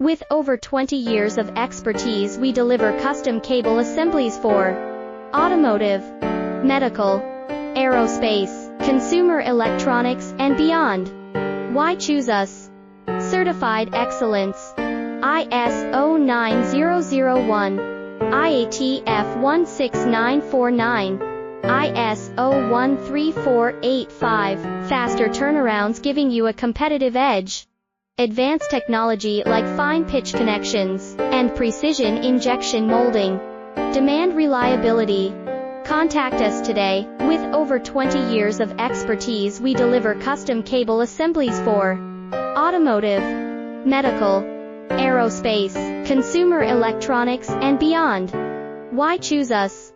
With over 20 years of expertise, we deliver custom cable assemblies for automotive, medical, aerospace, consumer electronics, and beyond. Why choose us? Certified excellence. ISO 9001, IATF 16949, ISO 13485. Faster turnarounds, giving you a competitive edge. Advanced technology like fine pitch connections and precision injection molding. Demand reliability. Contact us today. With over 20 years of expertise, we deliver custom cable assemblies for automotive, medical, aerospace, consumer electronics, and beyond. Why choose us?